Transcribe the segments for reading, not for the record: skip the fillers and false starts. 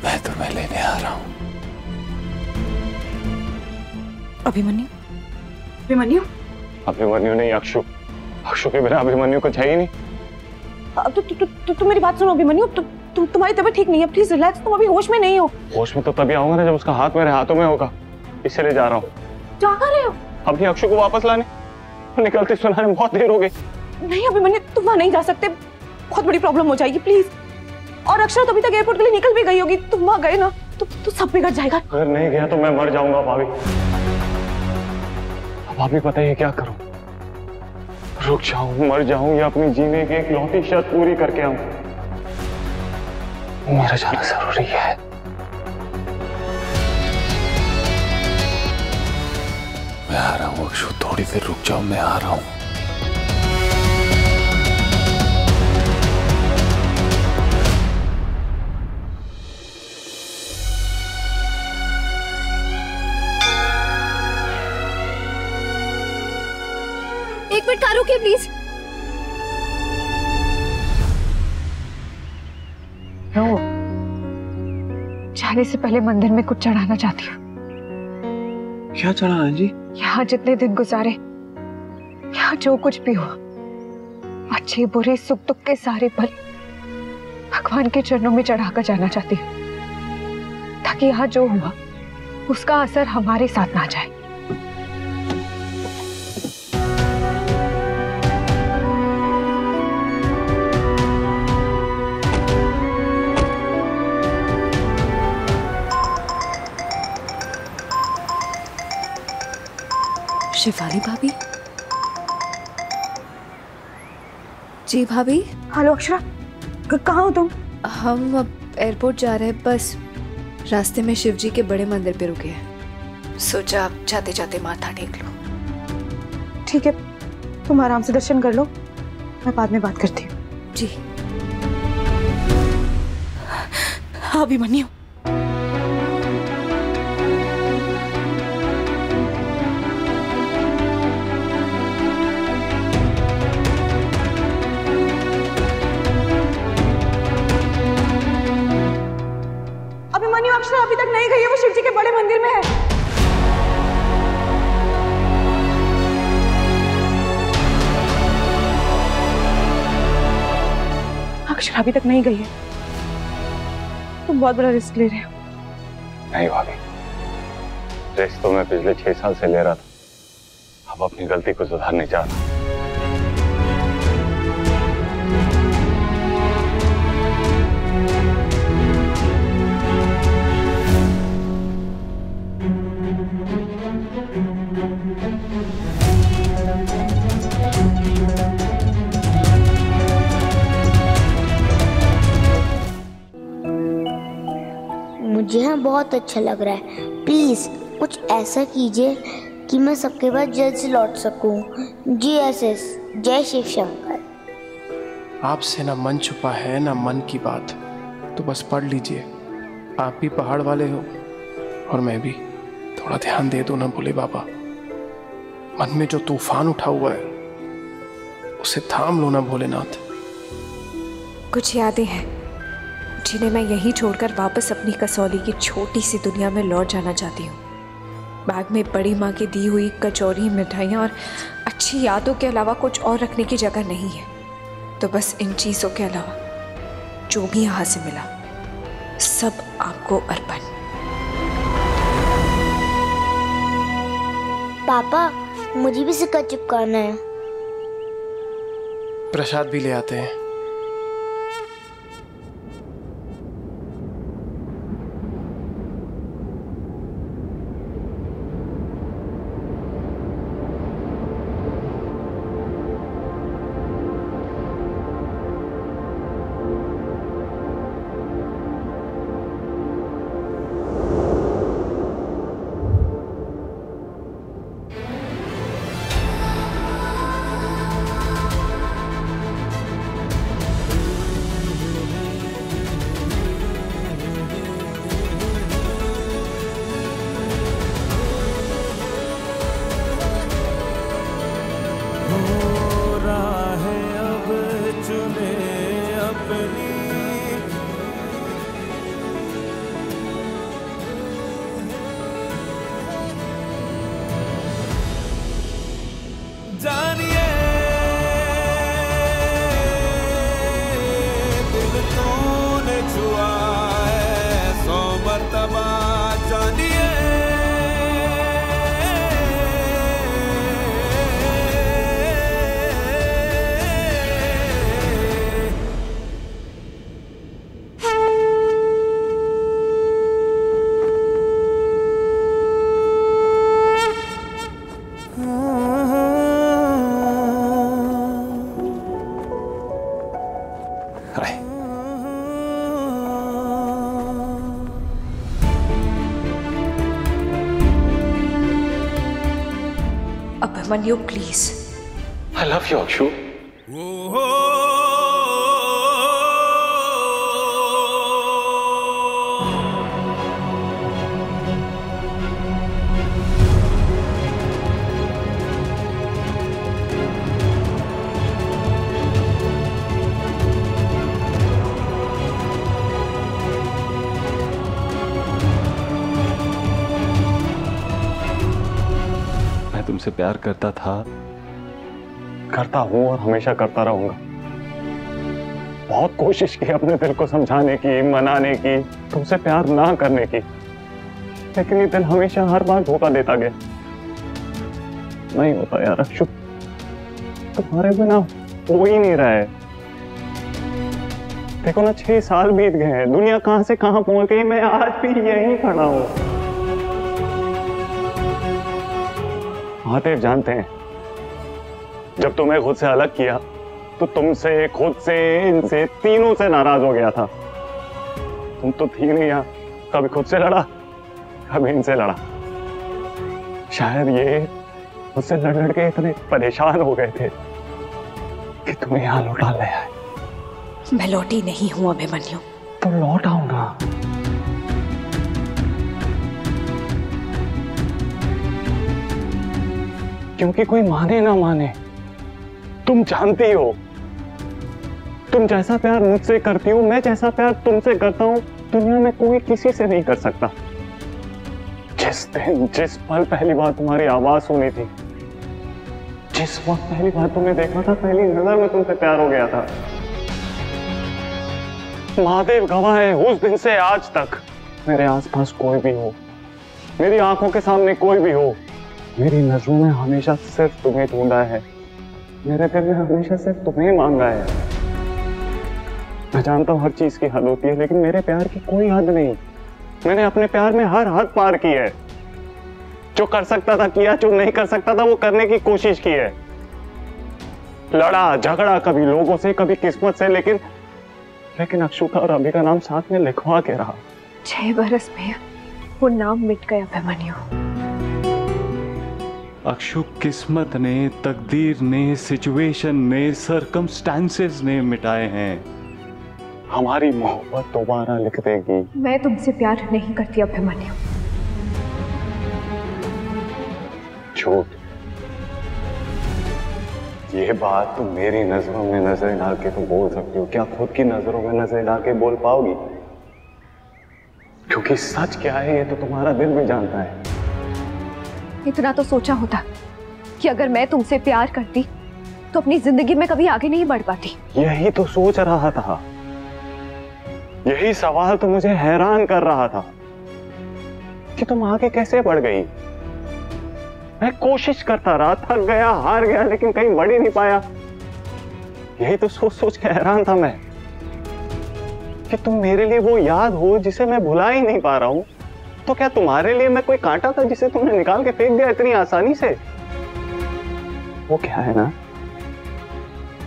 मैं तुम्हें लेने आ रहा हूँ। अभिमन्यु, अभिमन्यु, अभिमन्यु नहीं, अक्षु। अक्षु के बिना अभिमन्यु कुछ है ही नहीं। अब तुम मेरी बात सुनो अभिमन्यु, तुम्हारी तबीयत ठीक नहीं है, प्लीज रिलैक्स, तुम अभी होश में नहीं हो। होश में तो तभी आऊंगा ना जब उसका हाथ मेरे हाथों में होगा, इसलिए जा रहा हूँ। जा रहे हो? अपनी अक्षु को वापस लाने, निकलते सुनाने बहुत देर हो गई। नहीं अभिमन्यु, तुम वहां नहीं जा सकते, बहुत बड़ी प्रॉब्लम हो जाएगी, प्लीज। और अक्षरा तो अभी तक एयरपोर्ट के लिए निकल भी गई होगी, तुम वहां गए ना तो सब बिगड़ जाएगा। अगर नहीं गया तो मैं मर जाऊंगा भाभी। अब भाभी पता है क्या करूं? रुक जाऊं, मर जाऊं या अपनी जीने की एक लौती शर्त पूरी करके आऊं? मर जाना जरूरी है। मैं आ रहा हूँ अक्षु, थोड़ी देर रुक जाओ, मैं आ रहा हूँ। एक मिनट कार रुकिए प्लीज। जाने से पहले मंदिर में कुछ चढ़ाना चाहती हूँ। क्या चढ़ाना जी? यहाँ जितने दिन गुजारे, यहाँ जो कुछ भी हुआ, अच्छे बुरे सुख दुख के सारे पल भगवान के चरणों में चढ़ाकर जाना चाहती हूँ, ताकि यहाँ जो हुआ उसका असर हमारे साथ ना जाए। शिफाली भाभी? जी भाभी। हेलो अक्षरा, कहाँ हो तुम? हम अब एयरपोर्ट जा रहे हैं, बस रास्ते में शिवजी के बड़े मंदिर पे रुके हैं, सोचा आप जाते जाते माथा टेक लो। ठीक है, तुम आराम से दर्शन कर लो, मैं बाद में बात करती हूँ। जी। अभिमन्यु, अक्षरा अभी तक नहीं गई है, वो शिवजी के बड़े मंदिर में है। अक्षरा अभी तक नहीं गई है, तुम बहुत बड़ा रिस्क ले रहे हो। नहीं भाभी, रिस्क तो मैं पिछले 6 साल से ले रहा था, अब अपनी गलती को सुधारने जा रहा हूं। मुझे यहाँ बहुत अच्छा लग रहा है, प्लीज कुछ ऐसा कीजिए कि मैं सबके पास जल्द से लौट सकूं। जीएसएस, जय शिव शंकर। आपसे ना मन छुपा है ना मन की बात, तो बस पढ़ लीजिए। आप भी पहाड़ वाले हो और मैं भी, थोड़ा ध्यान दे दो ना भोले बाबा। मन में जो तूफान उठा हुआ है उसे थाम लो ना भोलेनाथ। कुछ यादें हैं जिन्हें मैं यहीं छोड़कर वापस अपनी कसौली की छोटी सी दुनिया में लौट जाना चाहती हूँ। बैग में बड़ी माँ की दी हुई कचौरी, मिठाइयाँ और अच्छी यादों के अलावा कुछ और रखने की जगह नहीं है। तो बस इन चीज़ों के अलावा जो भी यहाँ से मिला सब आपको अर्पण। पापा, मुझे भी सिक्का चिपकाना है। प्रसाद भी ले आते हैं। Abhimanyu please. I love you Akshu. तुमसे प्यार करता था, करता हूं और हमेशा करता रहूंगा। बहुत कोशिश की अपने दिल को समझाने की, मनाने की, तुमसे प्यार ना करने की, लेकिन ये दिल हमेशा हर बार धोखा देता गया। नहीं होता यार अक्षु, तुम्हारे बिना हो ही नहीं रहा है। देखो ना 6 साल बीत गए हैं, दुनिया कहां से कहां पहुंच गई, मैं आज भी यहीं खड़ा हूं। महादेव जानते हैं, जब तुम्हें खुद से अलग किया तो तुमसे, खुद से, इनसे, तीनों से नाराज हो गया था। तुम तो थी नहीं यहाँ, कभी खुद से लड़ा, कभी इनसे लड़ा। शायद ये मुझसे लड़ लड़ के इतने परेशान हो गए थे कि तुम्हें यहाँ लौटा ले आए। मैं लौटी नहीं हूं अभिमन्यु। तो लौट आओ ना। क्योंकि कोई माने ना माने, तुम जानती हो, तुम जैसा प्यार मुझसे करती हो, मैं जैसा प्यार तुमसे करता हूं, दुनिया में कोई किसी से नहीं कर सकता। जिस दिन, जिस पल पहली बार तुम्हारी आवाज सुनी थी, जिस वक्त पहली बार तुम्हें देखा था, पहली नजर में तुमसे प्यार हो गया था। महादेव गवाह है, उस दिन से आज तक मेरे आसपास कोई भी हो, मेरी आंखों के सामने कोई भी हो, मेरी नजरों में हमेशा सिर्फ तुम्हें ढूंढा है, मेरे दिल में हमेशा सिर्फ तुम्हें मांगा है। मैं जानता हूं हर चीज की हद होती है, लेकिन मेरे प्यार की कोई हद नहीं। मैंने अपने प्यार में हर हद पार की है। जो कर सकता था किया, जो नहीं कर सकता था वो करने की कोशिश की है। लड़ा झगड़ा, कभी लोगों से, कभी किस्मत से, लेकिन अक्षु का और अभी का नाम साथ में लिखवा के रहा। 6 बरस में वो नाम मिट गया अभिमन्यु। अक्षु किस्मत ने, तकदीर ने, सिचुएशन ने, सर्कमस्टांसेस ने मिटाए हैं। हमारी मोहब्बत दोबारा लिख देगी। मैं तुमसे प्यार नहीं करती अभिमन्यु। झूठ। ये बात तुम मेरी नजरों में नजरें डाल के तो बोल सकती हो, क्या खुद की नजरों में नजरें डाल के बोल पाओगी? क्योंकि सच क्या है ये तो तुम्हारा दिल भी जानता है। इतना तो सोचा होता कि अगर मैं तुमसे प्यार करती तो अपनी जिंदगी में कभी आगे नहीं बढ़ पाती। यही तो सोच रहा था, यही सवाल तो मुझे हैरान कर रहा था कि तुम आगे कैसे बढ़ गई। मैं कोशिश करता रहा, थक गया, हार गया, लेकिन कहीं बढ़ ही नहीं पाया। यही तो सोच सोच के हैरान था मैं कि तुम मेरे लिए वो याद हो जिसे मैं भुला ही नहीं पा रहा हूं। तो क्या तुम्हारे लिए मैं कोई कांटा था जिसे तुमने निकाल के फेंक दिया इतनी आसानी से? वो क्या है ना,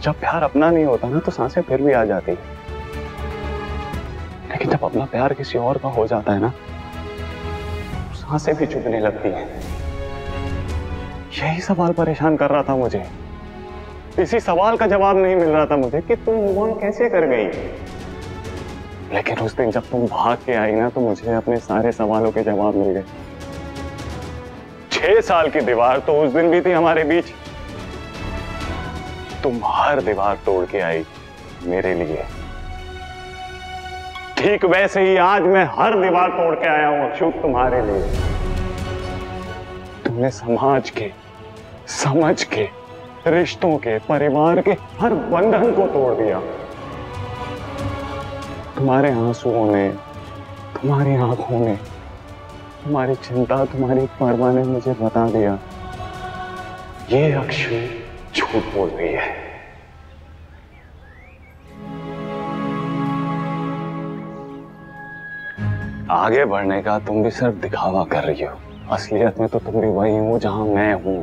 जब प्यार अपना नहीं होता ना तो सांसें फिर भी आ जाती, लेकिन जब अपना प्यार किसी और का हो जाता है ना तो सांसें भी चुभने लगती हैं। यही सवाल परेशान कर रहा था मुझे। इसी सवाल का जवाब नहीं मिल रहा था मुझे कि तुम मूव ऑन कैसे कर गई। लेकिन उस दिन जब तुम भाग के आई ना तो मुझे अपने सारे सवालों के जवाब मिल गए। 6 साल की दीवार तो उस दिन भी थी हमारे बीच। तुम हर दीवार तोड़ के आई मेरे लिए। ठीक वैसे ही आज मैं हर दीवार तोड़ के आया हूं अक्षु तुम्हारे लिए। तुमने समाज के, समझ के, रिश्तों के, परिवार के हर बंधन को तोड़ दिया। तुम्हारे आंसुओं ने, तुम्हारी आंखों ने, तुम्हारी चिंता, तुम्हारी परवाह ने मुझे बता दिया ये अक्षु झूठ बोल रही है। आगे बढ़ने का तुम भी सिर्फ दिखावा कर रही हो, असलियत में तो तुम भी वही हो जहां मैं हूं।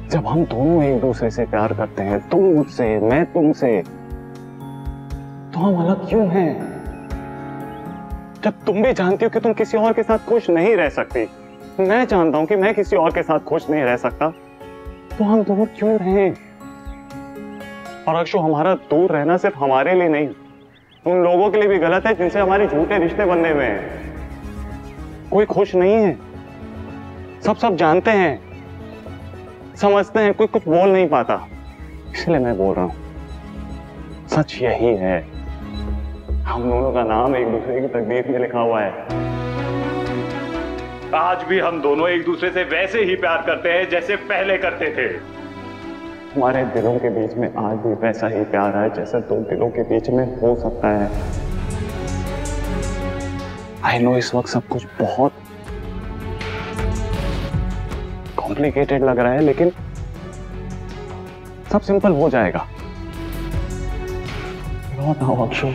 जब हम दोनों एक दूसरे से प्यार करते हैं, तुम मुझसे, मैं तुमसे, तो हम अलग क्यों हैं? जब तुम भी जानती हो कि तुम किसी और के साथ खुश नहीं रह सकती, मैं जानता हूं कि मैं किसी और के साथ खुश नहीं रह सकता, तो हम दूर क्यों रहें? और अक्षु, हमारा दूर रहना सिर्फ हमारे लिए नहीं, उन लोगों के लिए भी गलत है जिनसे हमारे झूठे रिश्ते बंधे हुए हैं। कोई खुश नहीं है, सब जानते हैं, समझते हैं, कोई कुछ बोल नहीं पाता। इसलिए मैं बोल रहा हूं, सच यही है, हम दोनों का नाम एक दूसरे की तकदीर में लिखा हुआ है। आज भी हम दोनों एक दूसरे से वैसे ही प्यार करते हैं जैसे पहले करते थे। हमारे दिलों के बीच में आज भी वैसा ही प्यार है जैसे दो दिलों के बीच में हो सकता है। आई नो इस वक्त सब कुछ बहुत कॉम्प्लिकेटेड लग रहा है, लेकिन सब सिंपल हो जाएगा। लौट आओ अक्षु,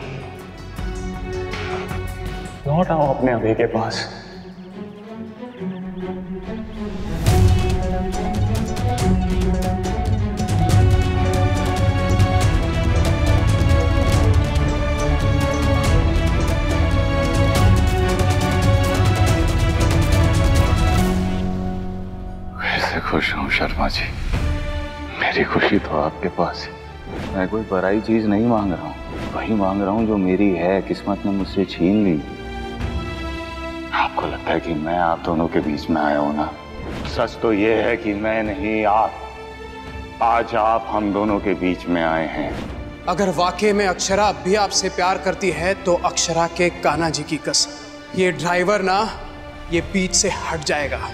लौट आओ अपने अभी के पास। खुश हूँ शर्मा जी, मेरी खुशी तो आपके पास है। मैं कोई बड़ाई चीज नहीं मांग रहा हूँ, वही मांग रहा हूँ जो मेरी है, किस्मत ने मुझसे छीन ली। आपको लगता है कि मैं आप दोनों के बीच में आया हूँ ना? सच तो ये है कि मैं नहीं, आप। आज आप हम दोनों के बीच में आए हैं। अगर वाकई में अक्षरा अब भी आपसे प्यार करती है तो अक्षरा के कान्हा जी की कसम, ये ड्राइवर ना ये बीच से हट जाएगा।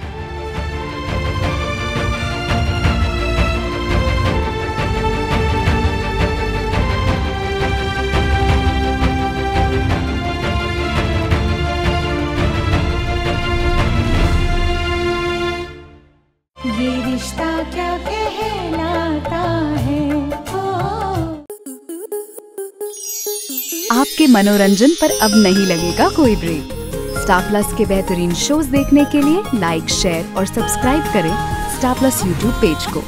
ये रिश्ता क्या कहलाता है। आपके मनोरंजन पर अब नहीं लगेगा कोई ब्रेक। स्टार प्लस के बेहतरीन शोज देखने के लिए लाइक, शेयर और सब्सक्राइब करें स्टार प्लस यूट्यूब पेज को।